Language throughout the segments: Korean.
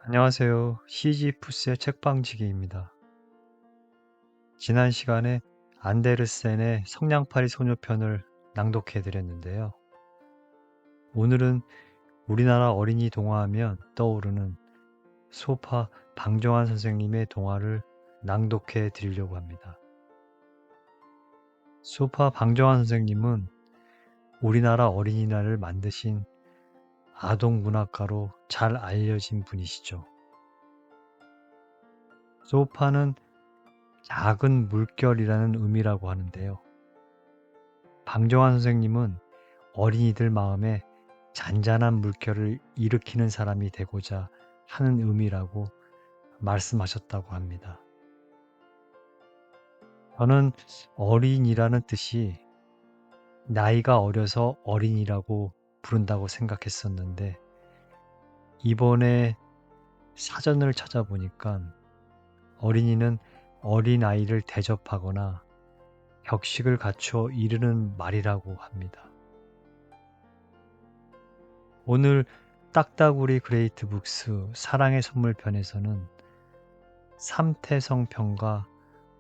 안녕하세요. 시지푸스의 책방지기입니다. 지난 시간에 안데르센의 성냥팔이 소녀편을 낭독해 드렸는데요. 오늘은 우리나라 어린이 동화하면 떠오르는 소파 방정환 선생님의 동화를 낭독해 드리려고 합니다. 소파 방정환 선생님은 우리나라 어린이날을 만드신 아동 문학가로 잘 알려진 분이시죠. 소파는 작은 물결이라는 의미라고 하는데요. 방정환 선생님은 어린이들 마음에 잔잔한 물결을 일으키는 사람이 되고자 하는 의미라고 말씀하셨다고 합니다. 저는 어린이라는 뜻이 나이가 어려서 어린이라고 부른다고 생각했었는데 이번에 사전을 찾아보니까 어린이는 어린아이를 대접하거나 격식을 갖추어 이르는 말이라고 합니다. 오늘 딱따구리 그레이트 북스 사랑의 선물 편에서는 삼태성 편과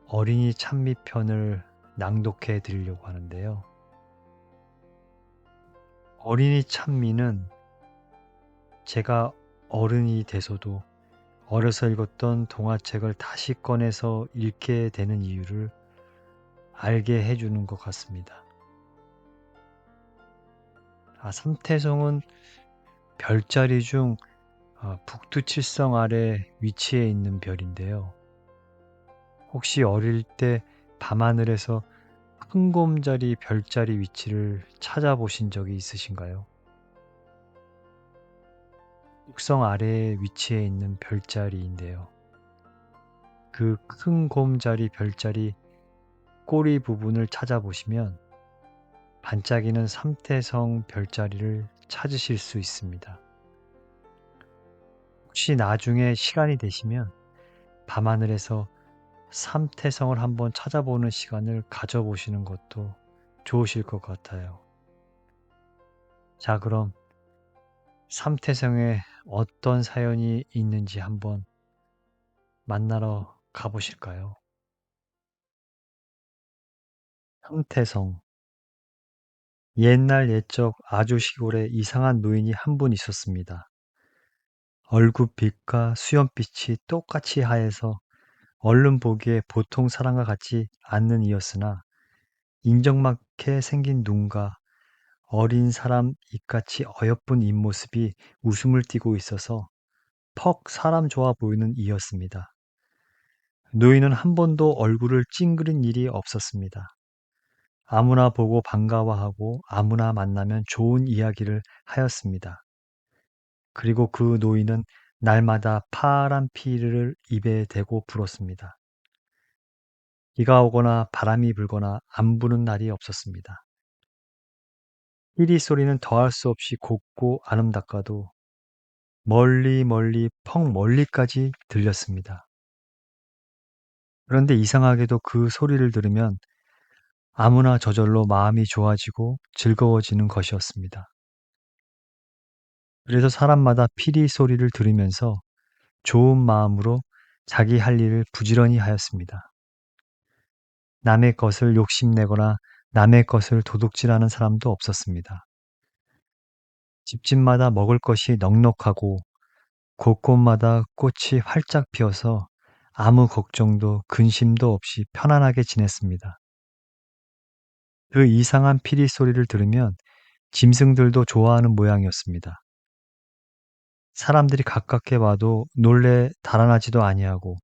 어린이 찬미 편을 낭독해 드리려고 하는데요. 어린이 찬미는 제가 어른이 돼서도 어려서 읽었던 동화책을 다시 꺼내서 읽게 되는 이유를 알게 해주는 것 같습니다. 삼태성은 별자리 중 북두칠성 아래 위치해 있는 별인데요. 혹시 어릴 때 밤하늘에서 큰 곰자리 별자리 위치를 찾아보신 적이 있으신가요? 북성 아래에 위치해 있는 별자리인데요. 그 큰 곰자리 별자리 꼬리 부분을 찾아보시면 반짝이는 삼태성 별자리를 찾으실 수 있습니다. 혹시 나중에 시간이 되시면 밤하늘에서 삼태성을 한번 찾아보는 시간을 가져보시는 것도 좋으실 것 같아요. 자, 그럼 삼태성에 어떤 사연이 있는지 한번 만나러 가보실까요? 삼태성. 옛날 옛적 아주 시골에 이상한 노인이 한 분 있었습니다. 얼굴빛과 수염빛이 똑같이 하얘서 얼른 보기에 보통 사람과 같지 않는 이였으나 인정맞게 생긴 눈과 어린 사람 입같이 어여쁜 입모습이 웃음을 띠고 있어서 퍽 사람 좋아 보이는 이였습니다. 노인은 한 번도 얼굴을 찡그린 일이 없었습니다. 아무나 보고 반가워하고 아무나 만나면 좋은 이야기를 하였습니다. 그리고 그 노인은 날마다 파란 피를 입에 대고 불었습니다. 비가 오거나 바람이 불거나 안 부는 날이 없었습니다. 피리 소리는 더할 수 없이 곱고 아름답고도 멀리 멀리 펑 멀리까지 들렸습니다. 그런데 이상하게도 그 소리를 들으면 아무나 저절로 마음이 좋아지고 즐거워지는 것이었습니다. 그래서 사람마다 피리 소리를 들으면서 좋은 마음으로 자기 할 일을 부지런히 하였습니다. 남의 것을 욕심내거나 남의 것을 도둑질하는 사람도 없었습니다. 집집마다 먹을 것이 넉넉하고 곳곳마다 꽃이 활짝 피어서 아무 걱정도 근심도 없이 편안하게 지냈습니다. 그 이상한 피리 소리를 들으면 짐승들도 좋아하는 모양이었습니다. 사람들이 가깝게 봐도 놀래 달아나지도 아니하고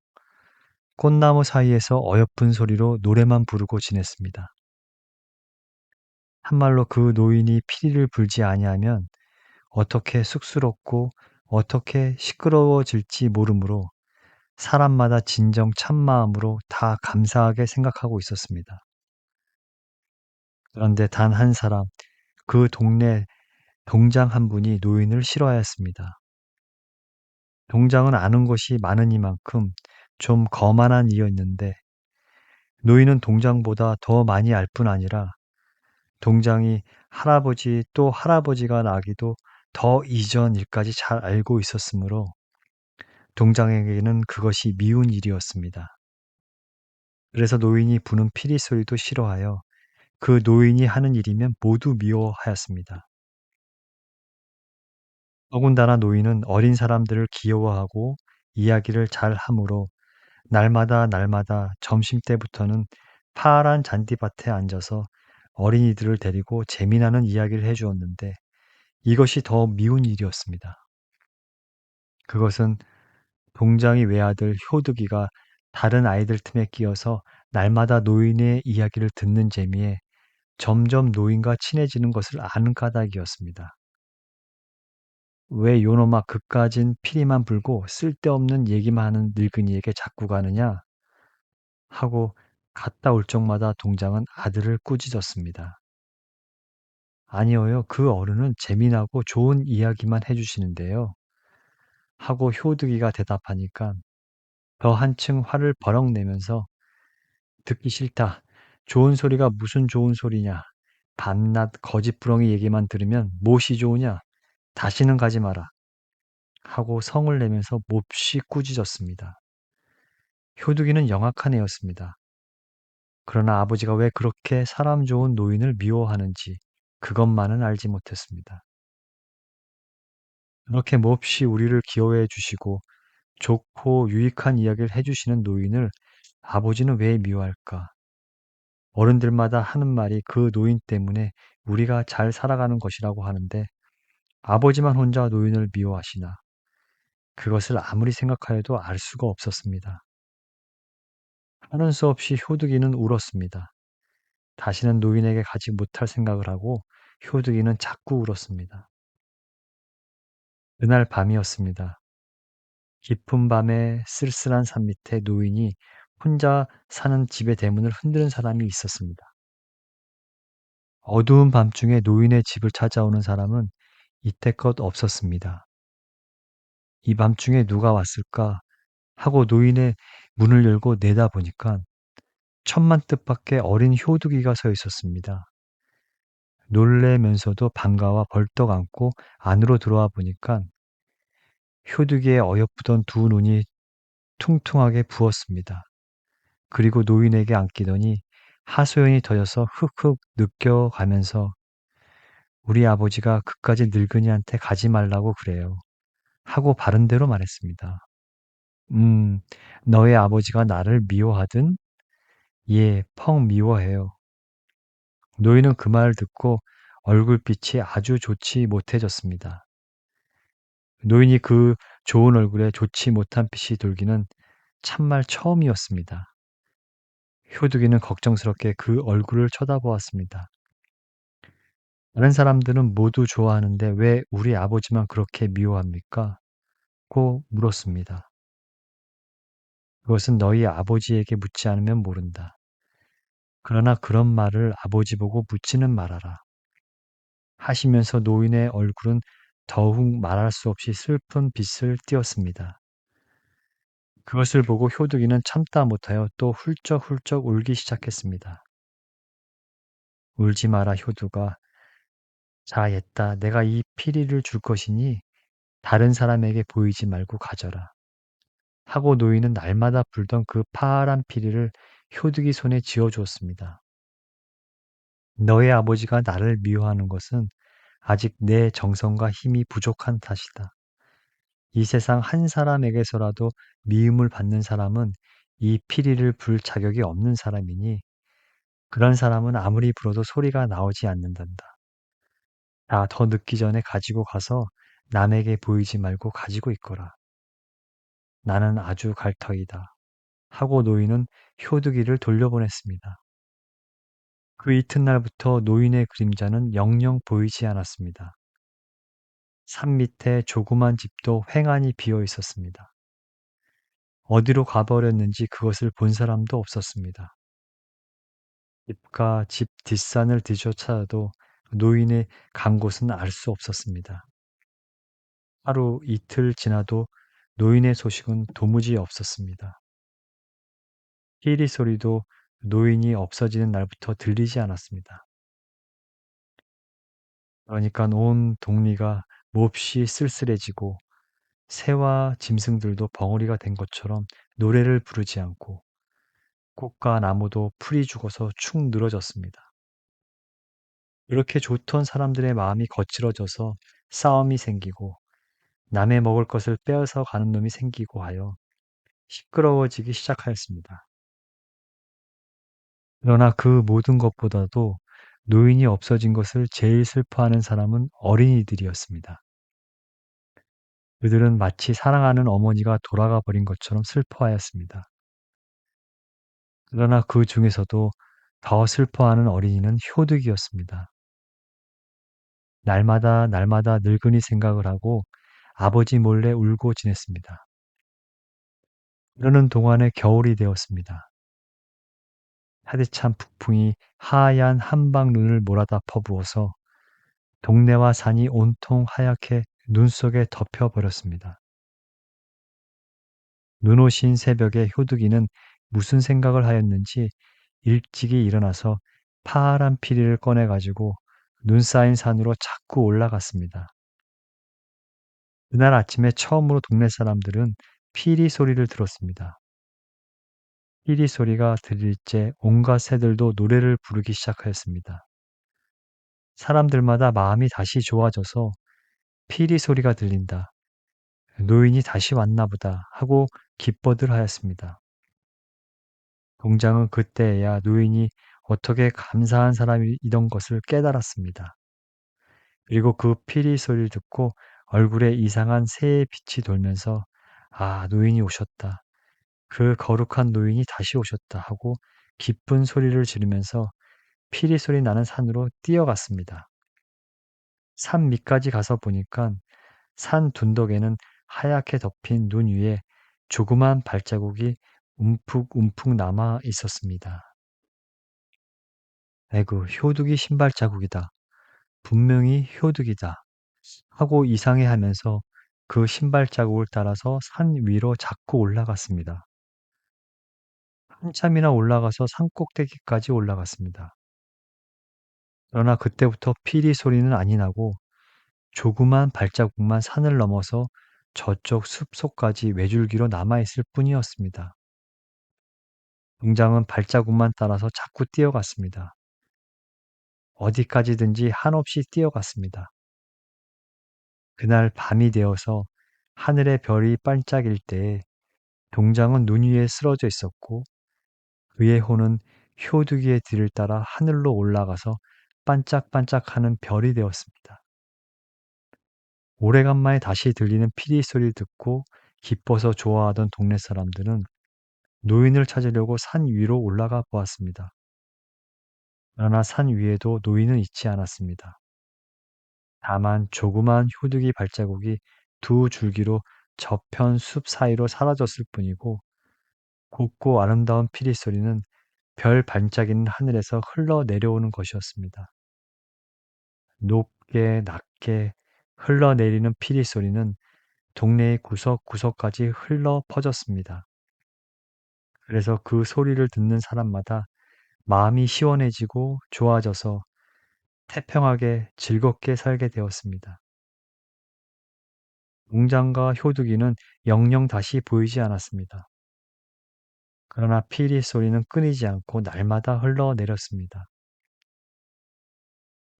꽃나무 사이에서 어여쁜 소리로 노래만 부르고 지냈습니다. 한말로 그 노인이 피리를 불지 아니하면 어떻게 쑥스럽고 어떻게 시끄러워질지 모르므로 사람마다 진정 참마음으로 다 감사하게 생각하고 있었습니다. 그런데 단 한 사람, 그 동네 동장 한 분이 노인을 싫어하였습니다. 동장은 아는 것이 많으니만큼 좀 거만한 이였는데 노인은 동장보다 더 많이 알 뿐 아니라 동장이 할아버지 또 할아버지가 나기도 더 이전 일까지 잘 알고 있었으므로 동장에게는 그것이 미운 일이었습니다. 그래서 노인이 부는 피리 소리도 싫어하여 그 노인이 하는 일이면 모두 미워하였습니다. 더군다나 노인은 어린 사람들을 귀여워하고 이야기를 잘 하므로 날마다 점심때부터는 파란 잔디밭에 앉아서 어린이들을 데리고 재미나는 이야기를 해 주었는데 이것이 더 미운 일이었습니다. 그것은 동장의 외아들 효두기가 다른 아이들 틈에 끼어서 날마다 노인의 이야기를 듣는 재미에 점점 노인과 친해지는 것을 아는 까닭이었습니다. "왜 요놈아 그까진 피리만 불고 쓸데없는 얘기만 하는 늙은이에게 자꾸 가느냐?" 하고 갔다 올 적마다 동장은 아들을 꾸짖었습니다. "아니어요. 그 어른은 재미나고 좋은 이야기만 해 주시는데요." 하고 효두기가 대답하니까 더 한층 화를 버럭 내면서 "듣기 싫다. 좋은 소리가 무슨 좋은 소리냐. 밤낮 거짓부렁이 얘기만 들으면 무엇이 좋으냐. 다시는 가지 마라." 하고 성을 내면서 몹시 꾸짖었습니다. 효두기는 영악한 애였습니다. 그러나 아버지가 왜 그렇게 사람 좋은 노인을 미워하는지 그것만은 알지 못했습니다. 그렇게 몹시 우리를 기여해 주시고 좋고 유익한 이야기를 해 주시는 노인을 아버지는 왜 미워할까? 어른들마다 하는 말이 그 노인 때문에 우리가 잘 살아가는 것이라고 하는데 아버지만 혼자 노인을 미워하시나? 그것을 아무리 생각하여도 알 수가 없었습니다. 하는 수 없이 효두기는 울었습니다. 다시는 노인에게 가지 못할 생각을 하고 효두기는 자꾸 울었습니다. 그날 밤이었습니다. 깊은 밤에 쓸쓸한 산 밑에 노인이 혼자 사는 집의 대문을 흔드는 사람이 있었습니다. 어두운 밤중에 노인의 집을 찾아오는 사람은 이때껏 없었습니다. 이 밤중에 누가 왔을까 하고 노인의 문을 열고 내다보니까 천만 뜻밖의 어린 효두기가 서 있었습니다. 놀래면서도 반가워 벌떡 안고 안으로 들어와 보니까 효두기의 어여쁘던 두 눈이 퉁퉁하게 부었습니다. 그리고 노인에게 안기더니 하소연이 터져서 흑흑 느껴가면서 "우리 아버지가 그까지 늙은이한테 가지 말라고 그래요." 하고 바른 대로 말했습니다. "음, 너의 아버지가 나를 미워하든?" "예, 펑 미워해요." 노인은 그 말을 듣고 얼굴빛이 아주 좋지 못해졌습니다. 노인이 그 좋은 얼굴에 좋지 못한 빛이 돌기는 참말 처음이었습니다. 효두기는 걱정스럽게 그 얼굴을 쳐다보았습니다. 다른 사람들은 모두 좋아하는데 왜 우리 아버지만 그렇게 미워합니까? 고 물었습니다. 그것은 너희 아버지에게 묻지 않으면 모른다. 그러나 그런 말을 아버지 보고 묻지는 말아라. 하시면서 노인의 얼굴은 더욱 말할 수 없이 슬픈 빛을 띠었습니다. 그것을 보고 효두기는 참다 못하여 또 훌쩍훌쩍 울기 시작했습니다. 울지 마라 효두가. 자 옛다 내가 이 피리를 줄 것이니 다른 사람에게 보이지 말고 가져라. 하고 노인은 날마다 불던 그 파란 피리를 효두기 손에 쥐어 주었습니다. 너의 아버지가 나를 미워하는 것은 아직 내 정성과 힘이 부족한 탓이다. 이 세상 한 사람에게서라도 미움을 받는 사람은 이 피리를 불 자격이 없는 사람이니 그런 사람은 아무리 불어도 소리가 나오지 않는단다. 자, 더 늦기 전에 가지고 가서 남에게 보이지 말고 가지고 있거라. 나는 아주 갈 터이다. 하고 노인은 효두기를 돌려보냈습니다. 그 이튿날부터 노인의 그림자는 영영 보이지 않았습니다. 산 밑에 조그만 집도 횡하니 비어 있었습니다. 어디로 가버렸는지 그것을 본 사람도 없었습니다. 집과 집 뒷산을 뒤져 찾아도 노인의 간 곳은 알 수 없었습니다. 하루 이틀 지나도 노인의 소식은 도무지 없었습니다. 피리 소리도 노인이 없어지는 날부터 들리지 않았습니다. 그러니까 온 동리가 몹시 쓸쓸해지고 새와 짐승들도 벙어리가 된 것처럼 노래를 부르지 않고 꽃과 나무도 풀이 죽어서 축 늘어졌습니다. 이렇게 좋던 사람들의 마음이 거칠어져서 싸움이 생기고 남의 먹을 것을 빼앗아 가는 놈이 생기고 하여 시끄러워지기 시작하였습니다. 그러나 그 모든 것보다도 노인이 없어진 것을 제일 슬퍼하는 사람은 어린이들이었습니다. 그들은 마치 사랑하는 어머니가 돌아가 버린 것처럼 슬퍼하였습니다. 그러나 그 중에서도 더 슬퍼하는 어린이는 효득이었습니다. 날마다 날마다 늙은이 생각을 하고 아버지 몰래 울고 지냈습니다. 그러는 동안에 겨울이 되었습니다. 차디찬 북풍이 하얀 한방 눈을 몰아다 퍼부어서 동네와 산이 온통 하얗게 눈 속에 덮여 버렸습니다. 눈 오신 새벽에 효두기는 무슨 생각을 하였는지 일찍이 일어나서 파란 피리를 꺼내 가지고 눈 쌓인 산으로 자꾸 올라갔습니다. 그날 아침에 처음으로 동네 사람들은 피리 소리를 들었습니다. 피리 소리가 들릴째 온갖 새들도 노래를 부르기 시작하였습니다. 사람들마다 마음이 다시 좋아져서 피리 소리가 들린다. 노인이 다시 왔나 보다 하고 기뻐들 하였습니다. 동장은 그때야 노인이 어떻게 감사한 사람이던 것을 깨달았습니다. 그리고 그 피리 소리를 듣고 얼굴에 이상한 새의 빛이 돌면서 아, 노인이 오셨다. 그 거룩한 노인이 다시 오셨다 하고 기쁜 소리를 지르면서 피리 소리 나는 산으로 뛰어갔습니다. 산 밑까지 가서 보니까 산 둔덕에는 하얗게 덮인 눈 위에 조그만 발자국이 움푹움푹 남아 있었습니다. 에구, 효둑이 신발 자국이다. 분명히 효둑이다. 하고 이상해하면서 그 신발 자국을 따라서 산 위로 자꾸 올라갔습니다. 한참이나 올라가서 산 꼭대기까지 올라갔습니다. 그러나 그때부터 피리 소리는 아니 나고 조그만 발자국만 산을 넘어서 저쪽 숲속까지 외줄기로 남아있을 뿐이었습니다. 농장은 발자국만 따라서 자꾸 뛰어갔습니다. 어디까지든지 한없이 뛰어갔습니다. 그날 밤이 되어서 하늘의 별이 반짝일 때에 동장은 눈 위에 쓰러져 있었고 그의 호는 효두기의 뒤를 따라 하늘로 올라가서 반짝반짝하는 별이 되었습니다. 오래간만에 다시 들리는 피리 소리를 듣고 기뻐서 좋아하던 동네 사람들은 노인을 찾으려고 산 위로 올라가 보았습니다. 그러나 산 위에도 노인은 있지 않았습니다. 다만 조그만 효두기 발자국이 두 줄기로 저편 숲 사이로 사라졌을 뿐이고 곱고 아름다운 피리 소리는 별 반짝이는 하늘에서 흘러내려오는 것이었습니다. 높게 낮게 흘러내리는 피리 소리는 동네의 구석구석까지 흘러 퍼졌습니다. 그래서 그 소리를 듣는 사람마다 마음이 시원해지고 좋아져서 태평하게 즐겁게 살게 되었습니다. 농장과 효두기는 영영 다시 보이지 않았습니다. 그러나 피리 소리는 끊이지 않고 날마다 흘러내렸습니다.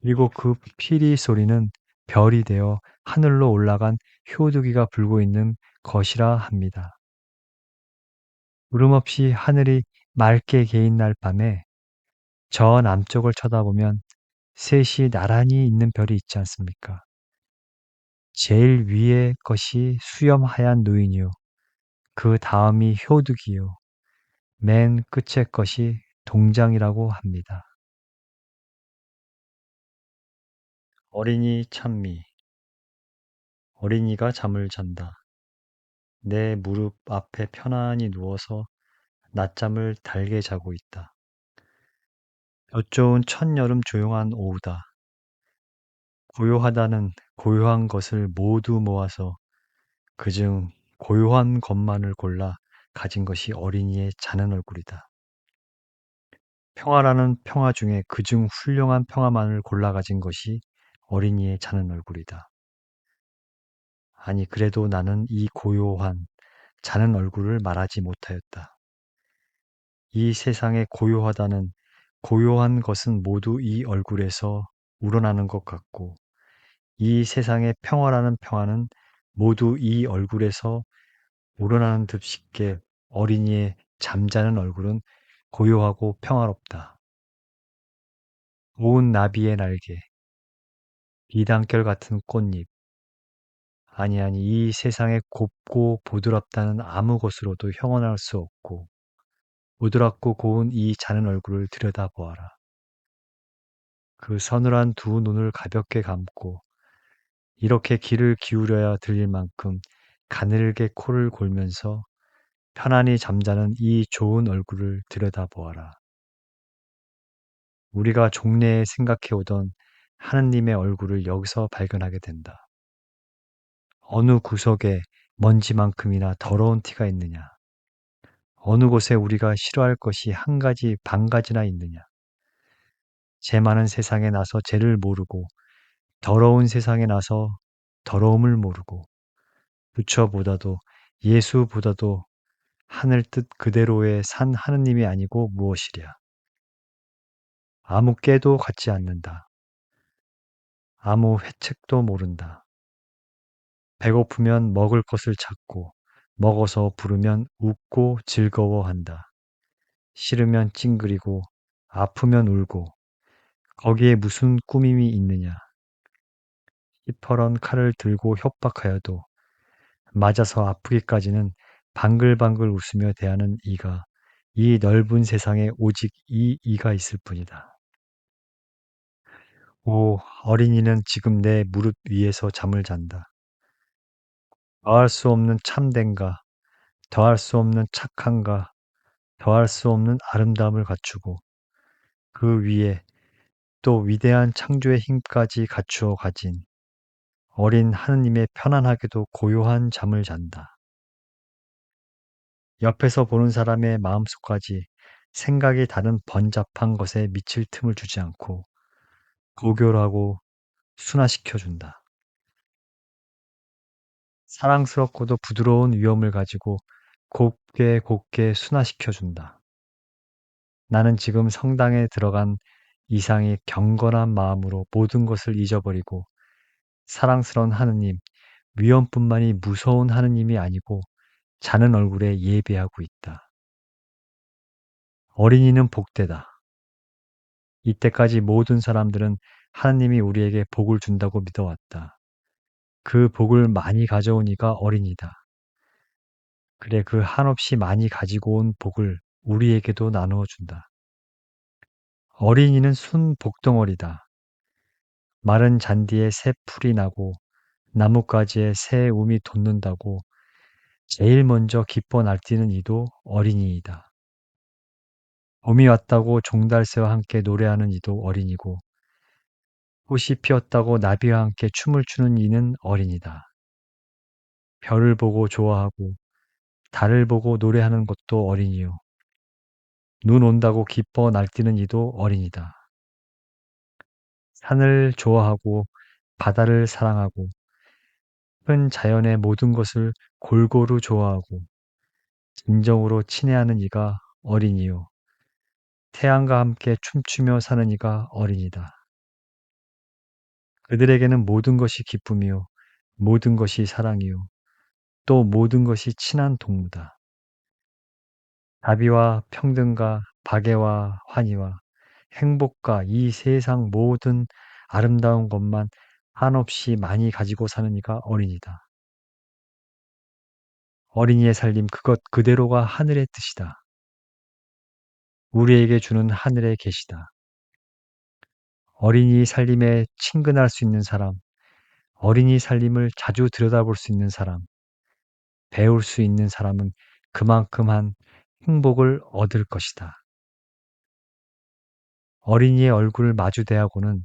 그리고 그 피리 소리는 별이 되어 하늘로 올라간 효두기가 불고 있는 것이라 합니다. 구름 없이 하늘이 맑게 개인 날 밤에 저 남쪽을 쳐다보면 셋이 나란히 있는 별이 있지 않습니까? 제일 위의 것이 수염하얀 노인이요. 그 다음이 효득이요. 맨 끝의 것이 동장이라고 합니다. 어린이 찬미. 어린이가 잠을 잔다. 내 무릎 앞에 편안히 누워서 낮잠을 달게 자고 있다. 볕 좋은 첫여름 조용한 오후다. 고요하다는 고요한 것을 모두 모아서 그중 고요한 것만을 골라 가진 것이 어린이의 자는 얼굴이다. 평화라는 평화 중에 그중 훌륭한 평화만을 골라 가진 것이 어린이의 자는 얼굴이다. 아니, 그래도 나는 이 고요한, 자는 얼굴을 말하지 못하였다. 이 세상에 고요한 것은 모두 이 얼굴에서 우러나는 것 같고, 이 세상의 평화라는 평화는 모두 이 얼굴에서 우러나는 듯 싶게 어린이의 잠자는 얼굴은 고요하고 평화롭다. 고운 나비의 날개, 비단결 같은 꽃잎, 아니, 이 세상에 곱고 부드럽다는 아무 것으로도 형언할 수 없고, 부드럽고 고운 이 자는 얼굴을 들여다보아라. 그 서늘한 두 눈을 가볍게 감고, 이렇게 귀를 기울여야 들릴 만큼 가늘게 코를 골면서 편안히 잠자는 이 좋은 얼굴을 들여다보아라. 우리가 종래에 생각해오던 하느님의 얼굴을 여기서 발견하게 된다. 어느 구석에 먼지만큼이나 더러운 티가 있느냐? 어느 곳에 우리가 싫어할 것이 한 가지, 반 가지나 있느냐? 죄 많은 세상에 나서 죄를 모르고, 더러운 세상에 나서 더러움을 모르고, 부처보다도 예수보다도 하늘 뜻 그대로의 산 하느님이 아니고 무엇이랴? 아무 깨도 갖지 않는다. 아무 회책도 모른다. 배고프면 먹을 것을 찾고, 먹어서 부르면 웃고 즐거워한다. 싫으면 찡그리고, 아프면 울고, 거기에 무슨 꾸밈이 있느냐? 시퍼런 칼을 들고 협박하여도 맞아서 아프기까지는 방글방글 웃으며 대하는 이가 이 넓은 세상에 오직 이 이가 있을 뿐이다. 오, 어린이는 지금 내 무릎 위에서 잠을 잔다. 더할 수 없는 참된가, 더할 수 없는 착한가, 더할 수 없는 아름다움을 갖추고 그 위에 또 위대한 창조의 힘까지 갖추어 가진 어린 하느님의 편안하게도 고요한 잠을 잔다. 옆에서 보는 사람의 마음속까지 생각이 다른 번잡한 것에 미칠 틈을 주지 않고 고결하고 순화시켜준다. 사랑스럽고도 부드러운 위엄을 가지고 곱게 곱게 순화시켜준다. 나는 지금 성당에 들어간 이상의 경건한 마음으로 모든 것을 잊어버리고 사랑스러운 하느님, 위엄뿐만이 무서운 하느님이 아니고 자는 얼굴에 예배하고 있다. 어린이는 복되다. 이때까지 모든 사람들은 하느님이 우리에게 복을 준다고 믿어왔다. 그 복을 많이 가져온 이가 어린이다. 그래, 그 한없이 많이 가지고 온 복을 우리에게도 나누어 준다. 어린이는 순 복덩어리다. 마른 잔디에 새 풀이 나고 나뭇가지에 새 움이 돋는다고 제일 먼저 기뻐 날뛰는 이도 어린이이다. 봄이 왔다고 종달새와 함께 노래하는 이도 어린이고 꽃이 피었다고 나비와 함께 춤을 추는 이는 어린이다. 별을 보고 좋아하고 달을 보고 노래하는 것도 어린이요. 눈 온다고 기뻐 날뛰는 이도 어린이다. 산을 좋아하고 바다를 사랑하고 큰 자연의 모든 것을 골고루 좋아하고 진정으로 친애하는 이가 어린이요. 태양과 함께 춤추며 사는 이가 어린이다. 그들에게는 모든 것이 기쁨이요. 모든 것이 사랑이요. 또 모든 것이 친한 동무다. 자비와 평등과 박애와 환희와 행복과 이 세상 모든 아름다운 것만 한없이 많이 가지고 사는 이가 어린이다. 어린이의 살림 그것 그대로가 하늘의 뜻이다. 우리에게 주는 하늘의 계시다. 어린이 살림에 친근할 수 있는 사람, 어린이 살림을 자주 들여다볼 수 있는 사람, 배울 수 있는 사람은 그만큼 한 행복을 얻을 것이다. 어린이의 얼굴을 마주 대하고는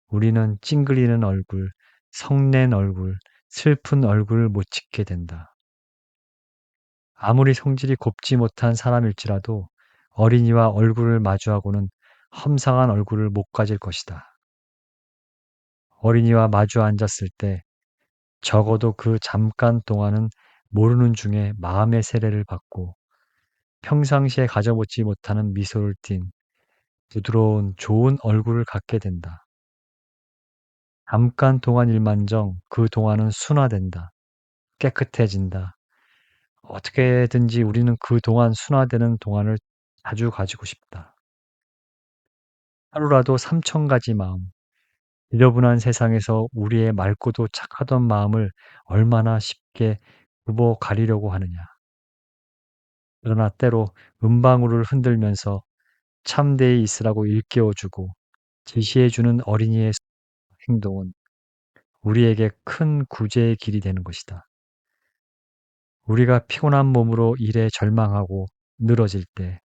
우리는 찡그리는 얼굴, 성낸 얼굴, 슬픈 얼굴을 못 짓게 된다. 아무리 성질이 곱지 못한 사람일지라도 어린이와 얼굴을 마주하고는 험상한 얼굴을 못 가질 것이다. 어린이와 마주 앉았을 때 적어도 그 잠깐 동안은 모르는 중에 마음의 세례를 받고 평상시에 가져보지 못하는 미소를 띤 부드러운 좋은 얼굴을 갖게 된다. 잠깐 동안 일만정 그 동안은 순화된다. 깨끗해진다. 어떻게든지 우리는 그 동안 순화되는 동안을 자주 가지고 싶다. 하루라도 3,000가지 마음, 지저분한 세상에서 우리의 맑고도 착하던 마음을 얼마나 쉽게 굽어 가리려고 하느냐. 그러나 때로 은방울을 흔들면서 참되이 있으라고 일깨워주고 제시해주는 어린이의 행동은 우리에게 큰 구제의 길이 되는 것이다. 우리가 피곤한 몸으로 일에 절망하고 늘어질 때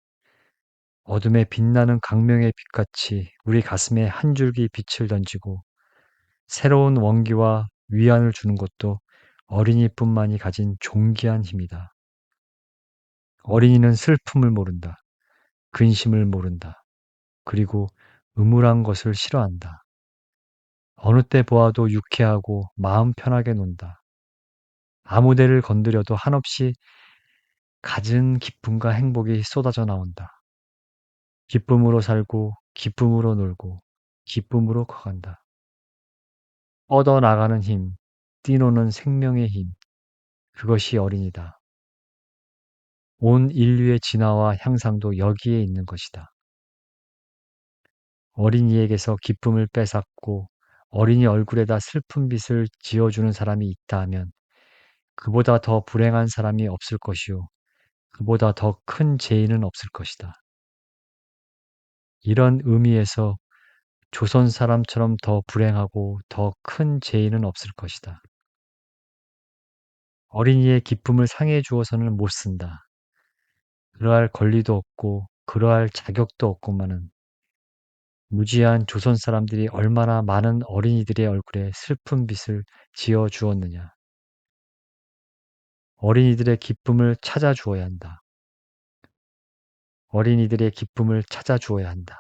어둠에 빛나는 강명의 빛같이 우리 가슴에 한 줄기 빛을 던지고 새로운 원기와 위안을 주는 것도 어린이뿐만이 가진 존귀한 힘이다. 어린이는 슬픔을 모른다. 근심을 모른다. 그리고 음울한 것을 싫어한다. 어느 때 보아도 유쾌하고 마음 편하게 논다. 아무 데를 건드려도 한없이 갖은 기쁨과 행복이 쏟아져 나온다. 기쁨으로 살고, 기쁨으로 놀고, 기쁨으로 커간다. 뻗어나가는 힘, 뛰노는 생명의 힘, 그것이 어린이다. 온 인류의 진화와 향상도 여기에 있는 것이다. 어린이에게서 기쁨을 빼앗고 어린이 얼굴에다 슬픈 빛을 지어주는 사람이 있다 하면 그보다 더 불행한 사람이 없을 것이요. 그보다 더 큰 죄인은 없을 것이다. 이런 의미에서 조선 사람처럼 더 불행하고 더 큰 죄인은 없을 것이다. 어린이의 기쁨을 상해 주어서는 못 쓴다. 그러할 권리도 없고 그러할 자격도 없고만은 무지한 조선 사람들이 얼마나 많은 어린이들의 얼굴에 슬픈 빛을 지어 주었느냐. 어린이들의 기쁨을 찾아 주어야 한다. 어린이들의 기쁨을 찾아 주어야 한다.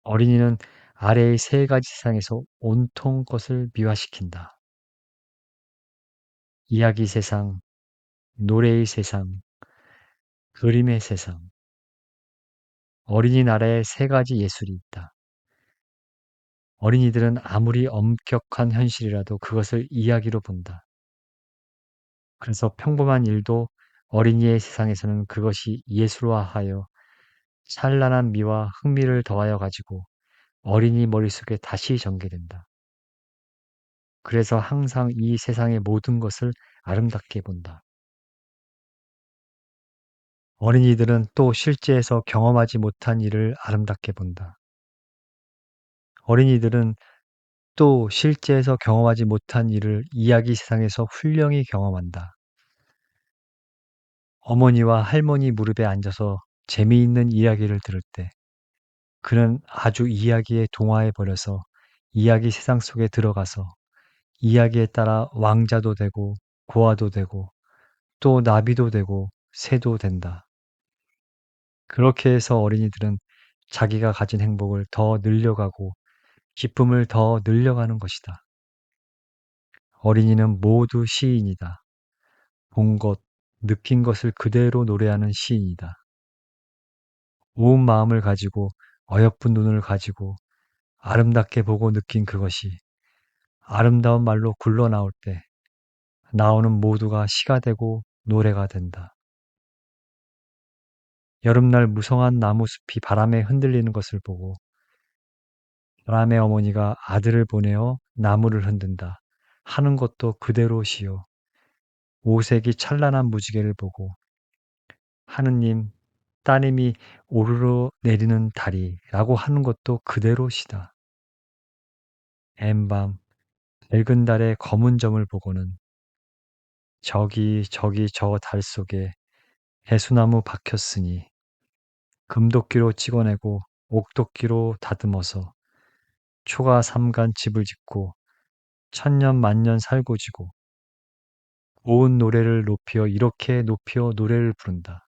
어린이는 아래의 세 가지 세상에서 온통 것을 미화시킨다. 이야기 세상, 노래의 세상, 그림의 세상. 어린이 나라에 세 가지 예술이 있다. 어린이들은 아무리 엄격한 현실이라도 그것을 이야기로 본다. 그래서 평범한 일도 어린이의 세상에서는 그것이 예술화하여 찬란한 미와 흥미를 더하여 가지고 어린이 머릿속에 다시 전개된다. 그래서 항상 이 세상의 모든 것을 아름답게 본다. 어린이들은 또 실제에서 경험하지 못한 일을 아름답게 본다. 어린이들은 또 실제에서 경험하지 못한 일을 이야기 세상에서 훌륭히 경험한다. 어머니와 할머니 무릎에 앉아서 재미있는 이야기를 들을 때 그는 아주 이야기에 동화해 버려서 이야기 세상 속에 들어가서 이야기에 따라 왕자도 되고 고아도 되고 또 나비도 되고 새도 된다. 그렇게 해서 어린이들은 자기가 가진 행복을 더 늘려가고 기쁨을 더 늘려가는 것이다. 어린이는 모두 시인이다. 본 것, 느낀 것을 그대로 노래하는 시인이다. 온 마음을 가지고 어여쁜 눈을 가지고 아름답게 보고 느낀 그것이 아름다운 말로 굴러 나올 때 나오는 모두가 시가 되고 노래가 된다. 여름날 무성한 나무숲이 바람에 흔들리는 것을 보고 바람의 어머니가 아들을 보내어 나무를 흔든다 하는 것도 그대로시요. 오색이 찬란한 무지개를 보고 하느님 따님이 오르르 내리는 달이라고 하는 것도 그대로시다. 엠밤 밝은 달의 검은 점을 보고는 저기 저 달 속에 해수나무 박혔으니 금도끼로 찍어내고 옥도끼로 다듬어서 초가 삼간 집을 짓고 천년 만년 살고지고 고운 노래를 높여 이렇게 높여 노래를 부른다.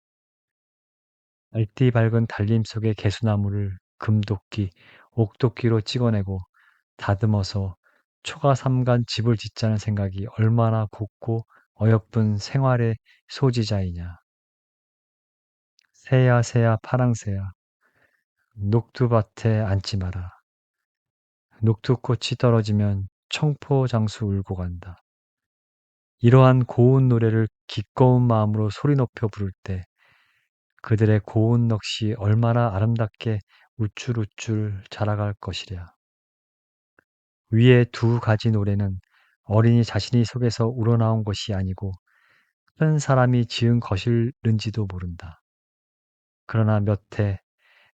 알띠 밝은 달림 속의 개수나무를 금도끼, 옥도끼로 찍어내고 다듬어서 초가 삼간 집을 짓자는 생각이 얼마나 곱고 어여쁜 생활의 소지자이냐. 새야 새야 파랑새야 녹두밭에 앉지 마라. 녹두꽃이 떨어지면 청포장수 울고 간다. 이러한 고운 노래를 기꺼운 마음으로 소리 높여 부를 때 그들의 고운 넋이 얼마나 아름답게 우쭐우쭐 자라갈 것이랴. 위의 두 가지 노래는 어린이 자신이 속에서 우러나온 것이 아니고 큰 사람이 지은 것일는지도 모른다. 그러나 몇 해,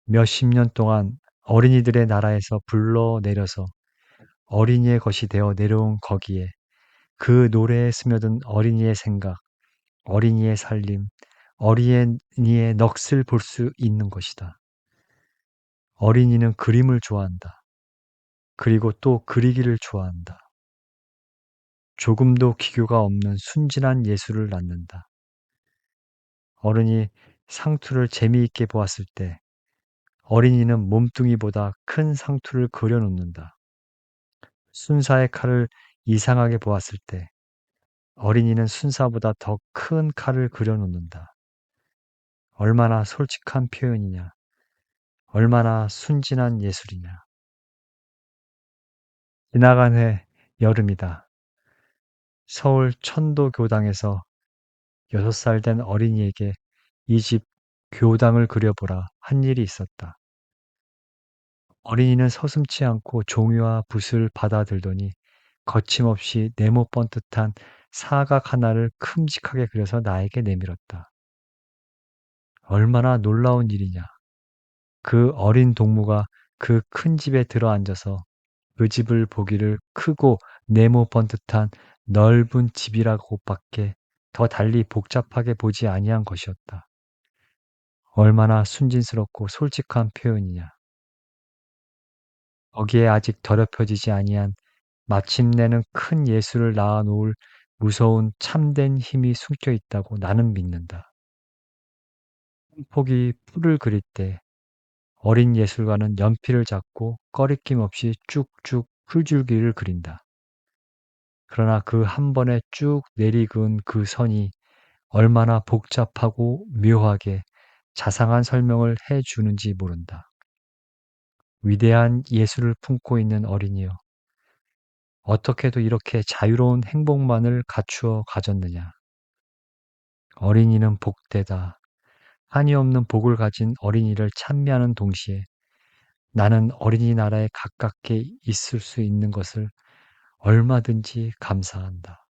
몇십 년 동안 어린이들의 나라에서 불러내려서 어린이의 것이 되어 내려온 거기에 그 노래에 스며든 어린이의 생각, 어린이의 살림, 어린이의 넋을 볼 수 있는 것이다. 어린이는 그림을 좋아한다. 그리고 또 그리기를 좋아한다. 조금도 기교가 없는 순진한 예술을 낳는다. 어른이 상투를 재미있게 보았을 때 어린이는 몸뚱이보다 큰 상투를 그려놓는다. 순사의 칼을 이상하게 보았을 때 어린이는 순사보다 더 큰 칼을 그려놓는다. 얼마나 솔직한 표현이냐. 얼마나 순진한 예술이냐. 지나간 해 여름이다. 서울 천도교당에서 6살 된 어린이에게 이 집 교당을 그려보라 한 일이 있었다. 어린이는 서슴지 않고 종이와 붓을 받아들더니 거침없이 네모 번듯한 사각 하나를 큼직하게 그려서 나에게 내밀었다. 얼마나 놀라운 일이냐. 그 어린 동무가 그 큰 집에 들어앉아서 그 집을 보기를 크고 네모 번듯한 넓은 집이라고밖에 더 달리 복잡하게 보지 아니한 것이었다. 얼마나 순진스럽고 솔직한 표현이냐. 거기에 아직 더럽혀지지 아니한 마침내는 큰 예술을 낳아 놓을 무서운 참된 힘이 숨겨 있다고 나는 믿는다. 한 폭이 풀을 그릴 때 어린 예술가는 연필을 잡고 꺼리낌 없이 쭉쭉 풀줄기를 그린다. 그러나 그 한 번에 쭉 내리그은 그 선이 얼마나 복잡하고 묘하게 자상한 설명을 해 주는지 모른다. 위대한 예술을 품고 있는 어린이여. 어떻게도 이렇게 자유로운 행복만을 갖추어 가졌느냐. 어린이는 복되다. 한이 없는 복을 가진 어린이를 찬미하는 동시에 나는 어린이 나라에 가깝게 있을 수 있는 것을 얼마든지 감사한다.